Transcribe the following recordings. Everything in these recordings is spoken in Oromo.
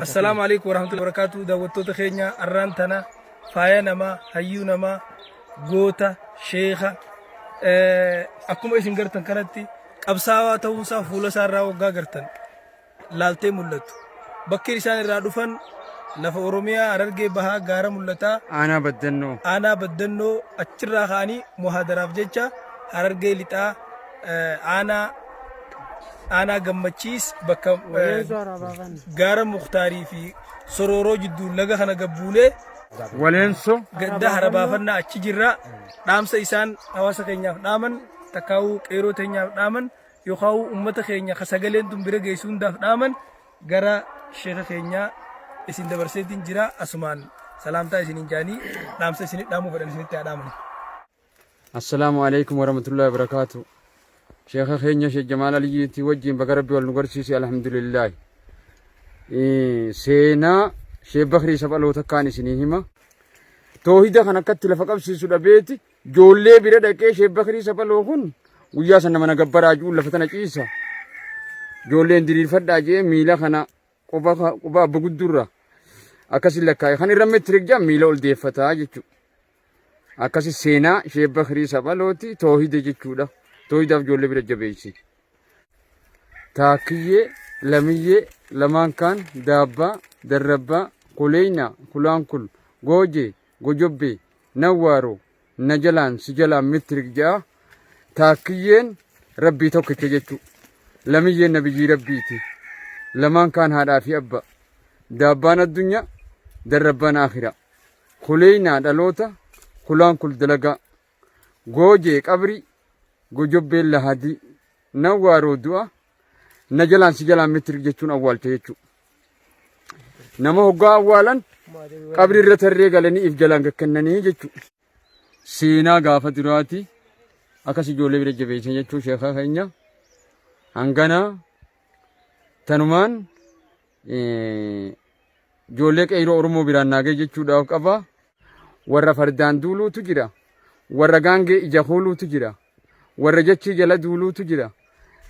السلام عليكم ورحمة الله وبركاته. دعوتو تخينيا أرانتنا فايا نما هيو نما غوتا شيخا أكما إسن غرتن كانتي أبساوا تونسا فولا سارا وغا غرتن لالتي ملتو بكي رسان الرادوفن لفا أوروميا أررقي بها غارة ملتا أنا بدنو أچرا خاني محادراف جيچا أررقي لتا أنا قمتشيس بكم غارة مختاري في سرورو جدو لغا خنا قبولي ولينسو قد هربافنا أتشجرا نام سيسان أواسا كينيا نامن تكاو كيرو تينيا نامن يخاو أمتا كينيا خساقلين تنبرا جيسون داف نامن غارة شيخ كينيا اسين دبرسيتين جرا أسمان سلامتا اسين جاني نام سيسين نامو فرن اسين تيادامن. السلام عليكم ورحمة الله وبركاته. شيخ خينيا شيخ جمال علي توجين بقرب والنقرسيسي الحمد لله. سينا شيخ بخري سبالو تكاني سنيهما توحيدا خنا كتل فقب سيسو دبيتي جولي بيرا دكي شيخ بخري سبالو خن ويا سنة منا قبرا جول لفتنا كيسا جولي اندرير فدا جي ميلا خنا قبا بقدورا أكاسي لكاي خاني رمي تريك ميلا ولدي فتا جيچو أكاسي سينا شيخ بخري سبالو تي توحيدا جيچو دا توحيدا جولي بيرا جبيسي تاكيه لميه لمان كان دابا دربا كلينا كلان كل جوجي جوجبي نوارو نجلان سجلان مترك جا تاكيين ربي توكك جتو لمي نبي ربيتي لمان كان هذا في أبا دابان الدنيا دربان آخرة كلينا دلوتا كلان كل دلقا جوجي قبري جوجبي لهدي نوارو دوا نجلان سجلان مترك جتون أول تيجو nama hoggaa awwaalan qabri irra tarree galanii if jalaan gakkannanii jechuudha. Seenaa gaafa duraati akkas ijoollee bira jabeessan jechuun sheekaa keenya hangana tanumaan ijoollee qeyroo Oromoo biraan naagee jechuudhaaf qaba. Warra fardaan duuluutu jira. Warra gaangee ija hooluutu jira. Warra jechii jala duuluutu jira.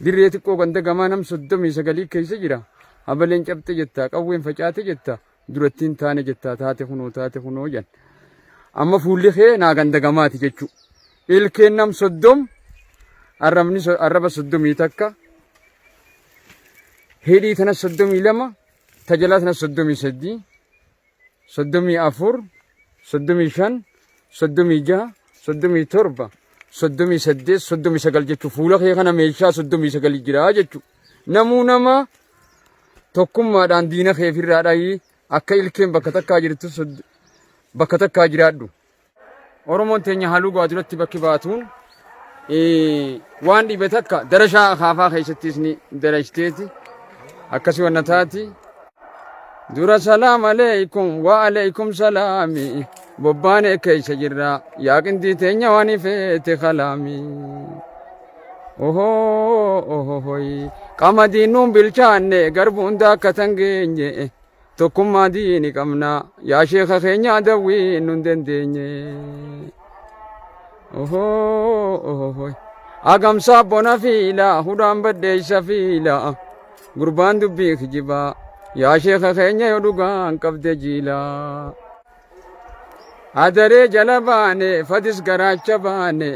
Dirree xiqqoo ganda gamaa nam 39 keessa jira. Abaleen cabte jetta qawween facaate jetta durattiin taane jetta taate kunoo jan amma fuulli kee naa ganda gamaati jechu ilkeen nam 30 arraba 30 takka hidhii tana 32 tajalaa tana 33 34 35 36 37 38 39 jechu fuula kee kana meeshaa 39 jira jechu namuu nama tokkummaadhaan diina kee firraadhaayi akka ilkeen bakka takkaa jirtu bakka takkaa jiraadhu. Oromoon teenya halluu gaaduratti bakki baatuun waan dhibe takka darashaa kaafaa keessattis ni darashiteeti akkasii wanna taati. Dura salaam aleikum wa aleikum salaami bobbaane keessa jirra yaaqintii teenya waan ifeete kalaami. Ohohoy qamadinun bilchaanne garbunda katangeenye tokkummaa diini qabna yaa sheekha keenya dawwii nun dandeenye. Ohohoy agamsaa bona fiila hudhaan baddeeysa fiila gurbaan dubbii kijiba yaa sheekha keenya yoo dhugaan qabde jiila. Adaree jala baane fadis garaacha baane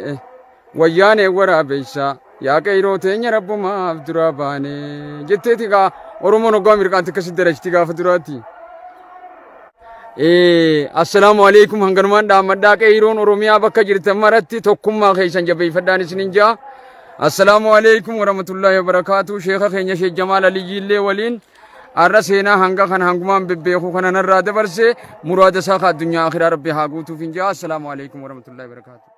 wayyaane waraabeysa yaa qeyroo teenya rabbumaaf dura baane jetteeti gaa Oromoon hoggaa mirqaanti akkasitti darashti gaafa duraati. Assalaamu alaikum hanganumaan dhaammadhaa qeyroon Oromiyaa bakka jirtan maratti tokkummaa keessan jabeeffadhaan isinin jaa. Assalaamu alaikum warahmatullahi wabarakatuh. Sheekha keenya Sheekh Jamaal Aliyyiillee waliin arra seenaa hanga kana hangumaan bebbeeku kana narraa dabarse muraada isaa ka addunyaa akhiraa rabbi haa guutuuf hin jaa. Assalaamu alaikum warahmatullahi wabarakatuh.